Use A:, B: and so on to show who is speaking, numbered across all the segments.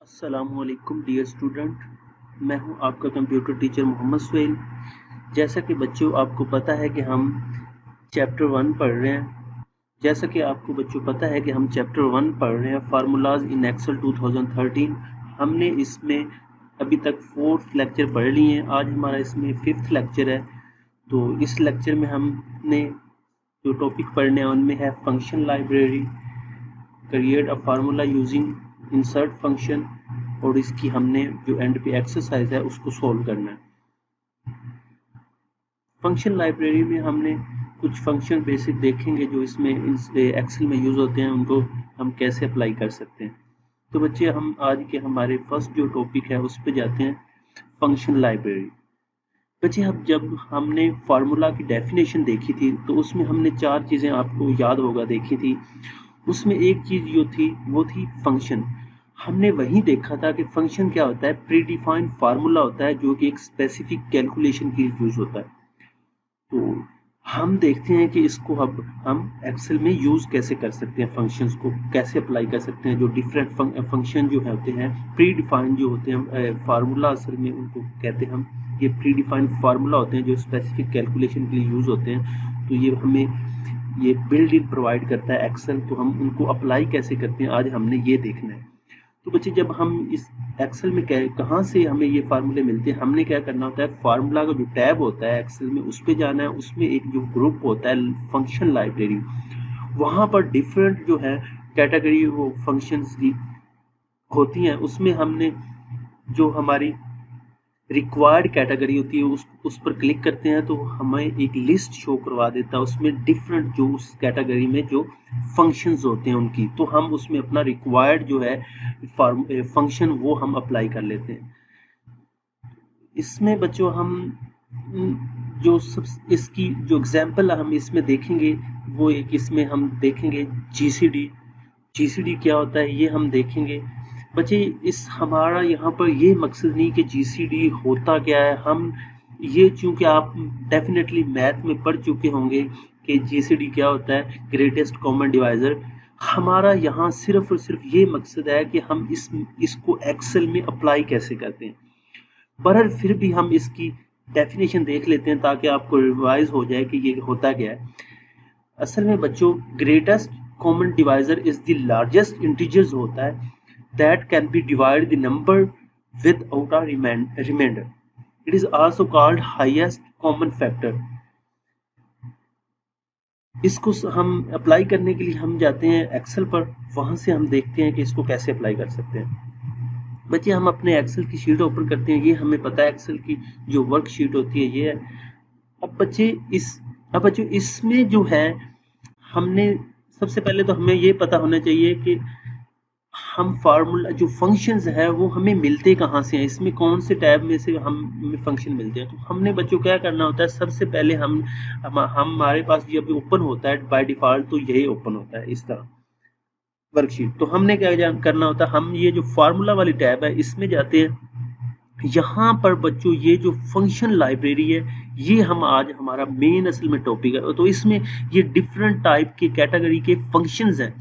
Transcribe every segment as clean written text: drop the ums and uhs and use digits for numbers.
A: अस्सलामुअलैकुम dear student, मैं हूं आपका कंप्यूटर टीचर मोहम्मद सुहेल। जैसा कि बच्चों आपको पता है कि हम चैप्टर 1 पढ़ रहे हैं। जैसा कि आपको बच्चों पता है कि हम चैप्टर 1 पढ़ रहे हैं फार्मूलाज इन एक्सेल 2013। हमने इसमें अभी तक 4th लेक्चर पढ़ लिए हैं। आज हमारा इसमें 5th लेक्चर है। तो इस लेक्चर में हमने जो टॉपिक पढ़ने हैं उनमें है function library, create a formula using insert function, और इसकी हमने जो एंड पे एक्सरसाइज है उसको सोल्व करना है। फंक्शन लाइब्रेरी में हमने कुछ फंक्शन बेसिक देखेंगे जो इसमें एक्सेल में यूज होते हैं, उनको हम कैसे अप्लाई कर सकते हैं। तो बच्चे हम आज के हमारे फर्स्ट जो टॉपिक है उस पर जाते हैं, फंक्शन लाइब्रेरी। बच्चे अब जब हमने फार्मूला की डेफिनेशन देखी थी तो उसमें हमने 4 चीजें आपको याद होगा देखी थी। उसमें एक चीज जो थी वो थी फंक्शन। हमने वही देखा था कि फंक्शन क्या होता है, प्री डिफाइंड फार्मूला होता है जो कि एक स्पेसिफिक कैलकुलेशन के लिए यूज होता है। तो हम देखते हैं कि इसको अब हम एक्सेल में यूज कैसे कर सकते हैं, फंक्शंस को कैसे अप्लाई कर सकते हैं। जो डिफरेंट फंक्शन जो होते हैं प्री डिफाइंड जो होते हैं फार्मूला, असल में उनको कहते हैं हम, ये प्री डिफाइंड फार्मूला होते हैं जो स्पेसिफिक कैलकुलेशन के लिए यूज होते हैं। तो ये हमें ये बिल्ड इन प्रोवाइड करता है एक्सेल। तो हम उनको अप्लाई कैसे करते हैं आज हमने ये देखना है। तो बच्चे जब हम इस एक्सेल में कहाँ से हमें ये फार्मूले मिलते हैं, हमने क्या करना होता है, फार्मूला का जो टैब होता है एक्सेल में उस पर जाना है। उसमें एक जो ग्रुप होता है फंक्शन लाइब्रेरी, वहां पर डिफरेंट जो है कैटेगरी वो फंक्शंस की होती हैं। उसमें हमने जो हमारी रिक्वायर्ड कैटेगरी होती है उस पर क्लिक करते हैं तो हमें एक लिस्ट शो करवा देता है। उसमें डिफरेंट जो उस कैटेगरी में जो फंक्शंस होते हैं उनकी, तो हम उसमें अपना रिक्वायर्ड जो है फंक्शन वो हम अप्लाई कर लेते हैं। इसमें बच्चों हम जो सब इसकी जो एग्जांपल हम इसमें देखेंगे वो एक इसमें हम देखेंगे जीसीडी। जीसीडी क्या होता है ये हम देखेंगे। बच्चे इस हमारा यहाँ पर ये मकसद नहीं कि जीसीडी होता क्या है, हम ये चूंकि आप डेफिनेटली मैथ में पढ़ चुके होंगे कि जीसीडी क्या होता है, ग्रेटेस्ट कॉमन डिवाइजर। हमारा यहाँ सिर्फ और सिर्फ ये मकसद है कि हम इसको एक्सेल में अप्लाई कैसे करते हैं। पर फिर भी हम इसकी डेफिनेशन देख लेते हैं ताकि आपको रिवाइज हो जाए कि ये होता क्या है। असल में बच्चों greatest common divisor is the largest integers होता है that can be divide the number without a remainder. It is also called highest common factor. इसको हम अप्लाई करने के लिए हम जाते हैं एक्सेल पर, वहां से हम देखते हैं कि इसको कैसे अप्लाई कर सकते हैं। बच्चे हम अपने एक्सेल की शीट ओपन करते हैं। ये हमें पता है एक्सेल की जो वर्कशीट होती है ये है। अब बच्चे इसमें जो है हमने सबसे पहले तो हमें ये पता होना चाहिए कि हम फार्मूला जो फंक्शंस है वो हमें मिलते कहाँ से हैं, इसमें कौन से टैब में से हमें फंक्शन मिलते हैं। तो हमने बच्चों क्या करना होता है, सबसे पहले हमारे पास जब ओपन होता है बाय डिफॉल्ट तो यही ओपन होता है इस तरह वर्कशीट। तो हमने क्या करना होता है, हम ये जो फार्मूला वाली टैब है इसमें जाते हैं। यहाँ पर बच्चों ये जो फंक्शन लाइब्रेरी है ये हम आज हमारा मेन असल में टॉपिक है। तो इसमें ये डिफरेंट टाइप के कैटेगरी के फंक्शंस हैं।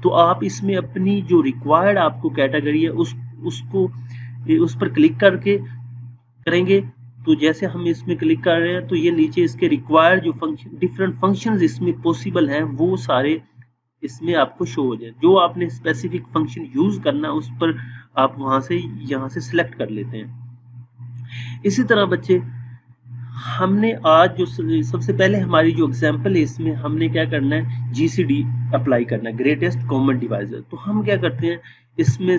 A: तो आप इसमें अपनी जो रिक्वायर्ड आपको कैटेगरी है उसको उस पर क्लिक करके करेंगे। तो जैसे हम इसमें क्लिक कर रहे हैं तो ये नीचे इसके रिक्वायर्ड जो फंक्शन डिफरेंट फंक्शंस इसमें पॉसिबल हैं वो सारे इसमें आपको शो हो जाए। जो आपने स्पेसिफिक फंक्शन यूज करना है उस पर आप वहां से यहाँ से सिलेक्ट कर लेते हैं। इसी तरह बच्चे हमने आज जो सबसे पहले हमारी जो एग्जांपल है इसमें हमने क्या करना है, जीसीडी अप्लाई करना है, ग्रेटेस्ट कॉमन डिवाइजर। तो हम क्या करते हैं, इसमें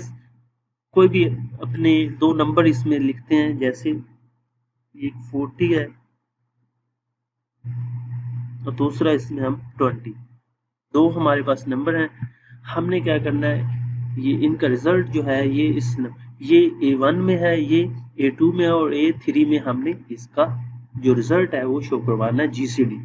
A: कोई भी अपने 2 नंबर इसमें लिखते हैं। जैसे एक 40 है और दूसरा इसमें हम 20, दो हमारे पास नंबर हैं। हमने क्या करना है, ये इनका रिजल्ट जो है ये A1 में है, ये A2 में है और A3 में हमने इसका जो रिजल्ट है वो शो करवाना है जीसीडी।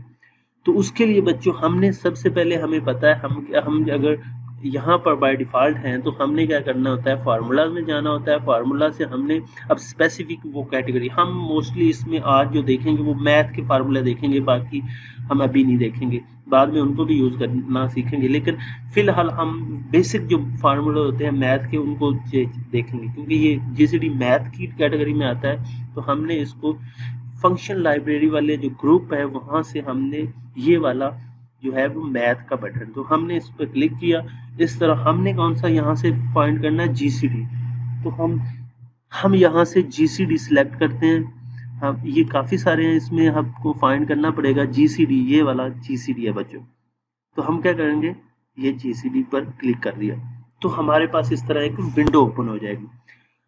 A: तो उसके लिए बच्चों हमने सबसे पहले हमें पता है हम अगर यहाँ पर बाय डिफ़ॉल्ट हैं, तो हमने क्या करना होता है, फार्मूला में जाना होता है। फार्मूला से हमने अब स्पेसिफिक वो कैटेगरी, हम मोस्टली इसमें आज जो देखेंगे वो मैथ के फार्मूले देखेंगे, बाकी हम अभी नहीं देखेंगे, बाद में उनको भी यूज़ करना सीखेंगे। लेकिन फ़िलहाल हम बेसिक जो फार्मूले होते हैं मैथ के उनको देखेंगे, क्योंकि ये जीसीडी मैथ की कैटेगरी में आता है। तो हमने इसको फंक्शन लाइब्रेरी वाले जो ग्रुप है वहाँ से हमने ये वाला जो है वो मैथ का बटन, तो हमने इस पर क्लिक किया। इस तरह हमने कौन सा यहाँ से फाइंड करना है, जीसीडी। तो हम यहाँ से जीसीडी सिलेक्ट करते हैं। हम ये काफ़ी सारे हैं, इसमें आपको फाइंड करना पड़ेगा जीसीडी, ये वाला जीसीडी है बच्चों। तो हम क्या करेंगे, ये जीसीडी पर क्लिक कर दिया तो हमारे पास इस तरह एक विंडो ओपन हो जाएगी।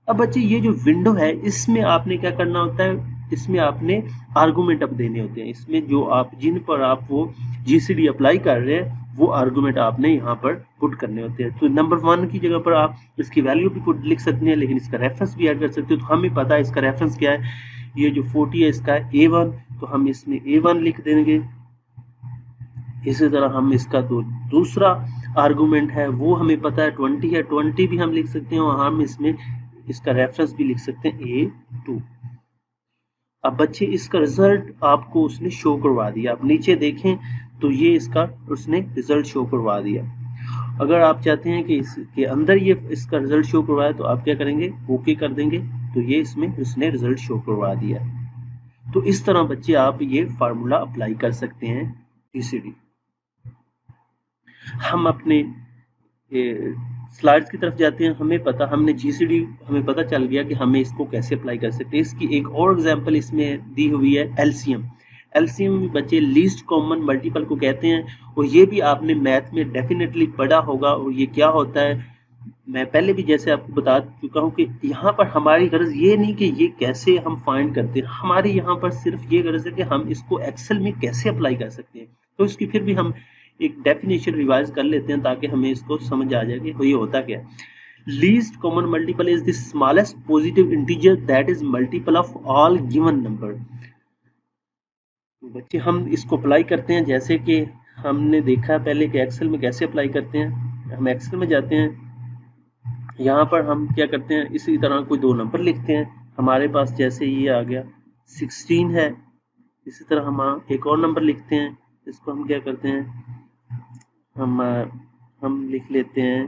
A: अब बच्चे ये जो विंडो है इसमें आपने क्या करना होता है, इसमें आपने आर्गुमेंट अब देने होते हैं। इसमें जो आप जिन पर आप वो जीसीडी अप्लाई कर रहे हैं वो आर्गुमेंट आपने यहाँ पर पुट करने होते हैं। तो नंबर 1 की जगह पर आप इसकी वैल्यू भी पुट लिख सकते हैं, लेकिन इसका रेफरेंस भी ऐड कर सकते हो। तो हमें पता है इसका रेफरेंस क्या है, ये जो 40 है इसका है A1, तो हम इसमें A1 लिख देंगे। इसी तरह हम इसका दूसरा आर्गुमेंट है वो हमें पता है 20 है, 20 भी हम लिख सकते हैं, और हम इसमें इसका रेफरेंस भी लिख सकते हैं A2। अब बच्चे इसका रिजल्ट आपको उसने शो करवा दिया। आप नीचे देखें तो ये इसका उसने रिजल्ट शो करवा दिया। अगर आप चाहते हैं कि इसके अंदर ये इसका रिजल्ट शो करवाए तो आप क्या करेंगे, ओके कर देंगे, तो ये इसमें उसने रिजल्ट शो करवा दिया। तो इस तरह बच्चे आप ये फार्मूला अप्लाई कर सकते हैं जीसीडी। हम अपने स्लाइड्स की तरफ जाते हैं। हमने जीसीडी हमें पता चल गया कि हमें इसको कैसे अप्लाई कर सकते हैं। इसकी एक और एग्जांपल इसमें दी हुई है एलसीएम। एलसीएम बच्चे लीस्ट कॉमन मल्टीपल को कहते हैं, और ये भी आपने मैथ में डेफिनेटली पढ़ा होगा। और ये क्या होता है, मैं पहले भी जैसे आपको बता चुका हूँ कि यहाँ पर हमारी गर्ज ये नहीं कि ये कैसे हम फाइंड करते हैं, हमारी यहाँ पर सिर्फ ये गर्ज है कि हम इसको एक्सेल में कैसे अप्लाई कर सकते हैं। तो इसकी फिर भी हम एक डेफिनेशन रिवाइज कर लेते हैं ताकि हमें इसको समझ आ जाए कि ये होता क्या है। Least common multiple is the smallest positive integer that is multiple of all given number. बच्चे हम इसको अप्लाई करते हैं, जैसे कि हमने देखा पहले कि एक्सेल में कैसे अप्लाई करते हैं। हम एक्सेल में जाते हैं, यहाँ पर हम क्या करते हैं, इसी तरह कोई दो नंबर लिखते हैं। हमारे पास जैसे ये आ गया 16 है, इसी तरह हम एक और नंबर लिखते हैं। इसको हम क्या करते हैं, हम लिख लेते हैं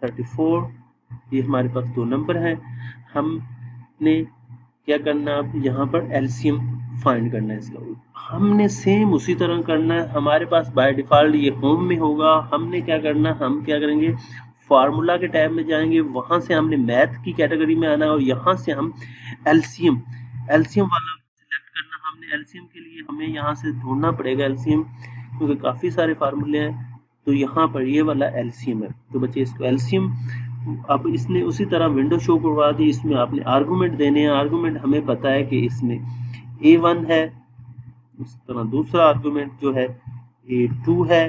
A: 34। ये हमारे पास दो नंबर हैं। हमने क्या करना, अब यहाँ पर एलसीएम फाइंड करना है इसका। हमने सेम उसी तरह करना है। हमारे पास बाय डिफॉल्ट ये होम में होगा। हमने क्या करना, हम क्या करेंगे, फार्मूला के टैब में जाएंगे, वहां से हमने मैथ की कैटेगरी में आना है, और यहाँ से हम एलसीएम वाला सिलेक्ट करना। हमने एलसीएम के लिए हमें यहाँ से ढूंढना पड़ेगा एलसीएम, क्योंकि काफ़ी सारे फार्मूले हैं। तो यहाँ पर ये वाला एलसीएम है। तो बच्चे इसको एलसीएम, अब इसने उसी तरह विंडो शो करवा दी। इसमें आपने आर्गुमेंट देने हैं। आर्गुमेंट हमें पता है कि इसमें A1 है, इस तरह दूसरा आर्गुमेंट जो है A2 है।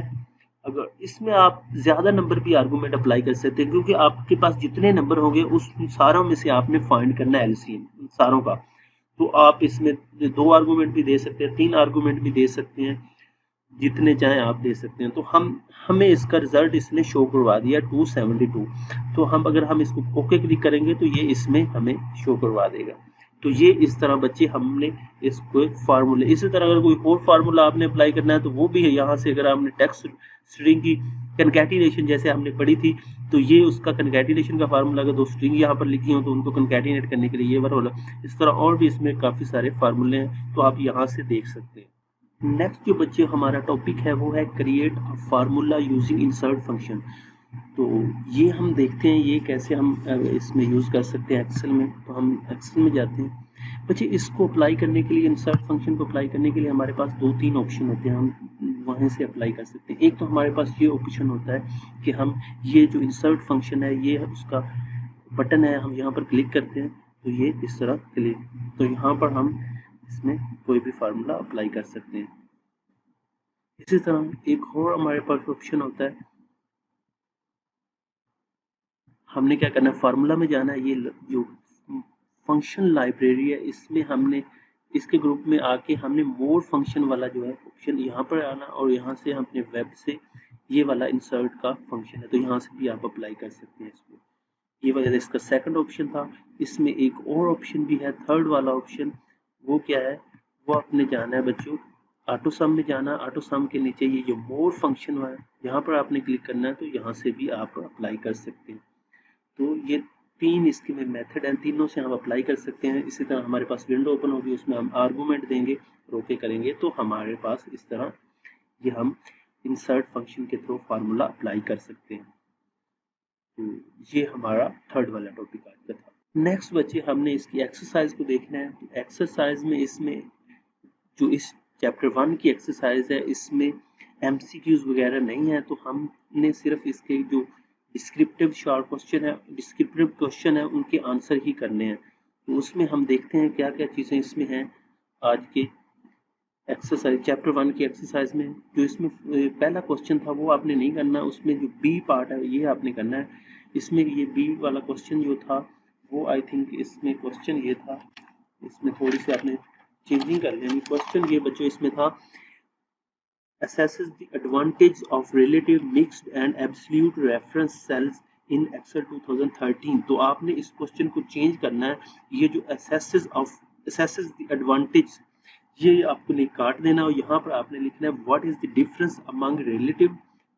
A: अगर इसमें आप ज़्यादा नंबर भी आर्गुमेंट अप्लाई कर सकते हैं, क्योंकि आपके पास जितने नंबर होंगे उस सारों में से आपने फाइंड करना है एलसीएम सारों का। तो आप इसमें 2 आर्गुमेंट भी दे सकते हैं, 3 आर्गुमेंट भी दे सकते हैं, जितने चाहें आप दे सकते हैं। तो हमें इसका रिजल्ट इसने शो करवा दिया 272। तो अगर हम इसको ओके क्लिक करेंगे तो ये इसमें हमें शो करवा देगा। तो ये इस तरह बच्चे हमने इसको फार्मूले, इसी तरह अगर कोई और फार्मूला आपने अप्लाई करना है तो वो भी है। यहाँ से अगर आपने टेक्स्ट स्ट्रिंग की कनकैटिनेशन जैसे हमने पढ़ी थी, तो ये उसका कनकैटिनेशन का फार्मूला, अगर दो स्ट्रिंग यहाँ पर लिखी हो तो उनको कनकैटिनेट करने के लिए ये वाला। इस तरह और भी इसमें काफ़ी सारे फार्मूले हैं, तो आप यहाँ से देख सकते हैं। नेक्स्ट जो बच्चे हमारा टॉपिक है वो है create a formula using insert function. तो ये हम देखते हैं ये कैसे हम इसमें यूज़ कर सकते हैं एक्सेल में। तो हम एक्सेल में जाते हैं बच्चे। इसको अप्लाई करने के लिए, इंसर्ट फंक्शन को अप्लाई करने के लिए हमारे पास 2-3 ऑप्शन होते हैं, हम वहाँ से अप्लाई कर सकते हैं। एक तो हमारे पास ये ऑप्शन होता है कि हम ये जो इंसर्ट फंक्शन है, ये उसका बटन है, हम यहाँ पर क्लिक करते हैं तो ये इस तरह क्लिक, तो यहाँ पर हम इसमें कोई भी फार्मूला अप्लाई कर सकते हैं। इसी तरह एक और हमारे पास ऑप्शन होता है, हमने क्या करना है, फार्मूला में जाना है। ये जो फंक्शन लाइब्रेरी है इसमें हमने इसके ग्रुप में आके हमने मोर फंक्शन वाला जो है ऑप्शन यहाँ पर आना, और यहाँ से हम अपने वेब से ये वाला इंसर्ट का फंक्शन है, तो यहाँ से भी आप अप्लाई कर सकते हैं इसको। ये वजह इसका सेकंड ऑप्शन था। इसमें एक और ऑप्शन भी है, थर्ड वाला ऑप्शन, वो क्या है, वो आपने जाना है बच्चों ऑटो सम में जाना। ऑटो सम के नीचे ये जो मोर फंक्शन है यहाँ पर आपने क्लिक करना है, तो यहाँ से भी आप अप्लाई कर सकते हैं। तो ये तीन इसके में मेथड हैं, तीनों से हम अप्लाई कर सकते हैं। इसी तरह हमारे पास विंडो ओपन होगी, उसमें हम आर्गूमेंट देंगे और ओके करेंगे, तो हमारे पास इस तरह ये हम इंसर्ट फंक्शन के थ्रू फार्मूला अप्लाई कर सकते हैं। तो ये हमारा थर्ड वाला टॉपिक आज का था। नेक्स्ट बच्चे हमने इसकी एक्सरसाइज को देखना है। तो एक्सरसाइज में इसमें जो इस चैप्टर 1 की एक्सरसाइज है, इसमें एमसीक्यूज वगैरह नहीं है, तो हमने सिर्फ इसके जो डिस्क्रिप्टिव शॉर्ट क्वेश्चन है, डिस्क्रिप्टिव क्वेश्चन है, उनके आंसर ही करने हैं। तो उसमें हम देखते हैं क्या क्या चीजें इसमें हैं आज के एक्सरसाइज चैप्टर 1 की एक्सरसाइज में। जो इसमें पहला क्वेश्चन था वो आपने नहीं करना, उसमें जो बी पार्ट है ये आपने करना है। इसमें ये बी वाला क्वेश्चन जो था वो आई थिंक इसमें क्वेश्चन ये था, इसमें थोड़ी सी आपने चेंजिंग कर लेनी। क्वेश्चन ये बच्चों इसमें था, assesses the advantage of relative mixed and absolute reference cells in Excel 2013। तो आपने इस क्वेश्चन को चेंज करना है। ये जो assesses the advantage, ये आपको नहीं काट देना, और यहाँ पर आपने लिखना है what is the difference among relative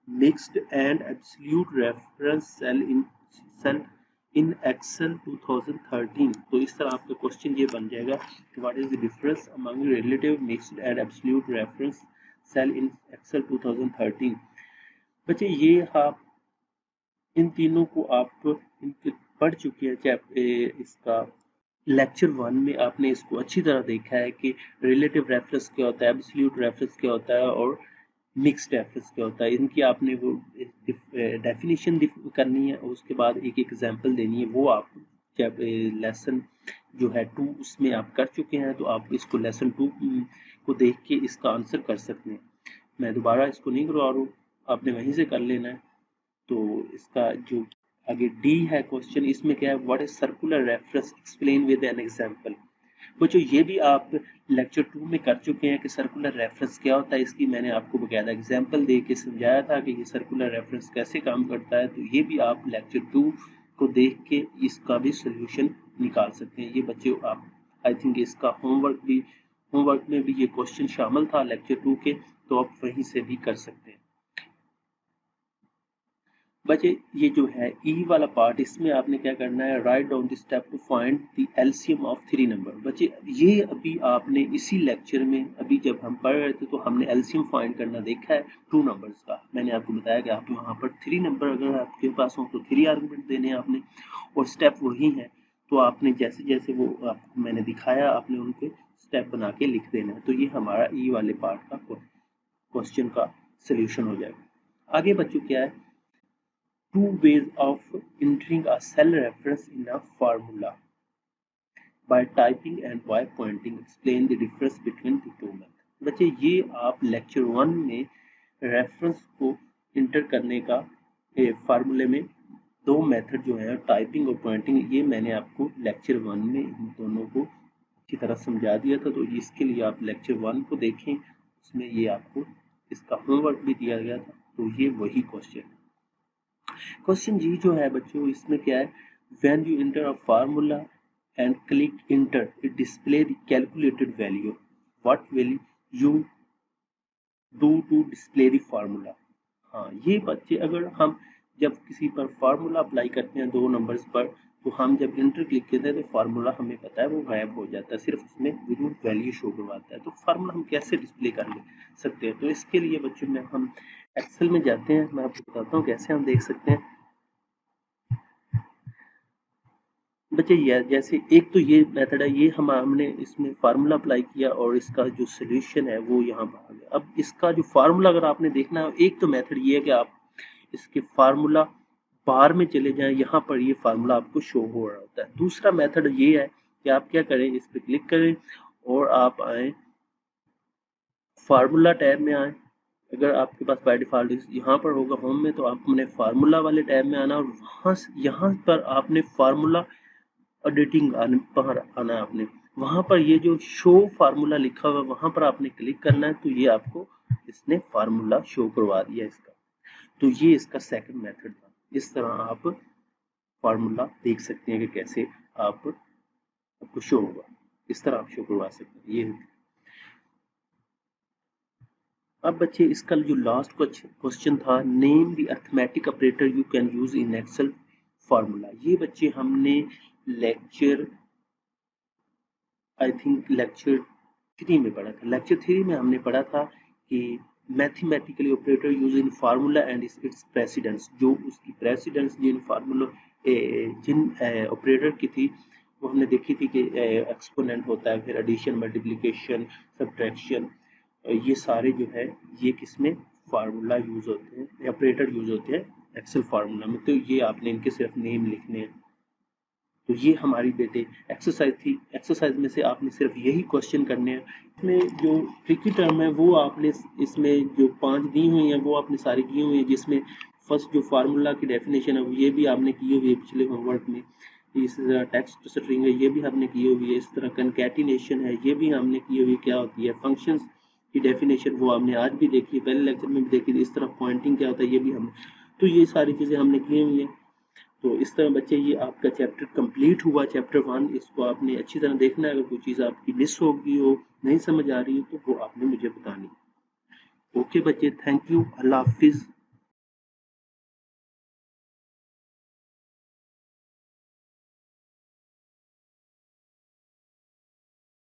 A: mixed and absolute reference cell in Excel 2013। तो इस तरह आपका क्वेश्चन ये बन जाएगा कि what is the difference among relative mixed and absolute reference cell in Excel 2013। बच्चे ये आप इन तीनों को आप इनके पढ़ चुके हैं। चैप्टर इसका लेक्चर 1 में आपने इसको अच्छी तरह देखा है कि रिलेटिव रेफरेंस क्या होता है, एब्सोल्यूट रेफरेंस क्या होता है और मिक्स्ड रेफरेंस क्या होता है। इनकी आपने वो डेफिनेशन करनी है और उसके बाद एक एग्जांपल देनी है। वो आप लेसन जो है 2 उसमें आप कर चुके हैं, तो आप इसको लेसन 2 को देख के इसका आंसर कर सकते हैं। मैं दोबारा इसको नहीं करवा रहा हूँ, आपने वहीं से कर लेना है। तो इसका जो आगे डी है क्वेश्चन, इसमें क्या है, what is circular reference, explain with an example. बच्चों ये भी आप लेक्चर 2 में कर चुके हैं कि सर्कुलर रेफरेंस क्या होता है। इसकी मैंने आपको बकायदा एग्जांपल दे के समझाया था कि ये सर्कुलर रेफरेंस कैसे काम करता है। तो ये भी आप लेक्चर 2 को देख के इसका भी सोल्यूशन निकाल सकते हैं। ये बच्चे आप आई थिंक इसका होमवर्क में भी ये क्वेश्चन शामिल था लेक्चर 2 के, तो आप वहीं से भी कर सकते हैं। बच्चे ये जो है ई वाला पार्ट, इसमें आपने क्या करना है, write down the step to find the LCM of 3 number. बच्चे ये अभी आपने इसी लेक्चर में अभी जब हम पढ़ रहे थे तो हमने एलसीएम फाइंड करना देखा है 2 नंबर्स का। मैंने आपको बताया कि आप वहाँ पर 3 नंबर अगर आपके पास हो तो 3 आर्गुमेंट देने हैं आपने, और स्टेप वही है। तो आपने जैसे जैसे वो आपको मैंने दिखाया आपने उनको स्टेप बना के लिख देना है। तो ये हमारा ई वाले पार्ट का क्वेश्चन का सोल्यूशन हो जाएगा। आगे बच्चों क्या है, 2 ways of entering a cell reference in a formula by typing and by pointing, explain the difference between the two methods। बच्चे ये आप लेक्चर 1 में रेफरेंस को इंटर करने का फार्मूले में 2 मेथड जो है टाइपिंग और पॉइंटिंग, ये मैंने आपको लेक्चर 1 में इन दोनों को अच्छी तरह समझा दिया था। तो इसके लिए आप लेक्चर 1 को देखें, उसमें ये आपको इसका होमवर्क भी दिया गया था। तो ये वही क्वेश्चन है। क्वेश्चन जी जो है बच्चों, इसमें क्या है, when you enter a formula and click enter it display the calculated value, what will you do to display the formula. हाँ ये बच्चे अगर हम जब किसी पर फार्मूला अप्लाई करते हैं 2 नंबर्स पर, तो हम जब इंटर क्लिक करते हैं तो फार्मूला हमें पता है वो गायब हो जाता है, सिर्फ उसमें विद वैल्यू शो करवाता है। तो फार्मूला हम कैसे डिस्प्ले कर सकते हैं, तो इसके लिए बच्चों में हम एक्सेल में जाते हैं। मैं आपको बताता हूँ कैसे हम देख सकते हैं। बच्चे ये जैसे एक तो ये मेथड है, ये हमने इसमें फार्मूला अप्लाई किया और इसका जो सोल्यूशन है वो यहाँ पर आ गया। अब इसका जो फार्मूला अगर आपने देखना है, एक तो मेथड ये है कि आप इसके फार्मूला बार में चले जाएं, यहाँ पर ये फार्मूला आपको शो हो रहा होता है। दूसरा मेथड ये है कि आप क्या करें, इस पर क्लिक करें और आप आए फार्मूला टैब में आए। अगर आपके पास बाय डिफॉल्ट यहाँ पर होगा होम में, तो आपने फार्मूला वाले टैब में आना और वहां यहाँ पर आपने फार्मूला एडिटिंग बाहर आना है आपने, वहां पर ये जो शो फार्मूला लिखा हुआ है वहां पर आपने क्लिक करना है। तो ये आपको इसने फार्मूला शो करवा दिया इसका। तो ये इसका सेकंड मेथड था। इस तरह आप फार्मूला देख सकते हैं कि कैसे आपको शो होगा, इस तरह आप शो करवा सकते हैं। ये अब बच्चे इसका जो लास्ट क्वेश्चन था, name the arithmetic operator you can use in Excel formula. ये बच्चे हमने लेक्चर आई थिंक लेक्चर 3 में पढ़ा था। लेक्चर 3 में हमने पढ़ा था कि mathematically operator use in formula and it's precedence, जो उसकी प्रेसिडेंस जिन फार्मूला जिन ऑपरेटर की थी वो हमने देखी थी कि एक्सपोनेंट होता है, फिर एडिशन, मल्टीप्लिकेशन, सब्ट्रैक्शन, ये सारे जो है ये किसमें फार्मूला यूज होते हैं, ऑपरेटर यूज होते हैं एक्सेल फार्मूला में। तो ये आपने इनके सिर्फ नेम लिखने हैं। तो ये हमारी बेटे एक्सरसाइज थी। एक्सरसाइज में से आपने सिर्फ यही क्वेश्चन करने हैं। इसमें जो ट्रिकी टर्म है वो आपने इसमें जो 5 दी हुई हैं वो आपने सारी की हुई है, जिसमें फर्स्ट जो फार्मूला की डेफिनेशन है ये भी आपने की हुई है पिछले होमवर्क में। इस टेक्स्ट स्ट्रिंग है ये भी हमने की हुई है। इस तरह कंकैटिनेशन है ये भी हमने की हुई, क्या होती है फंक्शंस की डेफिनेशन, वो हमने आज भी देखी है, पहले लेक्चर में भी देखी थी। इस तरह पॉइंटिंग क्या होता है ये भी हमने, तो ये सारी चीजें हमने की हुई है। तो इस तरह बच्चे ये आपका चैप्टर कंप्लीट हुआ, चैप्टर 1। इसको आपने अच्छी तरह देखना है। अगर कोई चीज़ आपकी मिस हो गई हो, नहीं समझ आ रही हो, तो वो आपने मुझे बतानी। ओके बच्चे, थैंक यू, अल्लाह हाफिज़।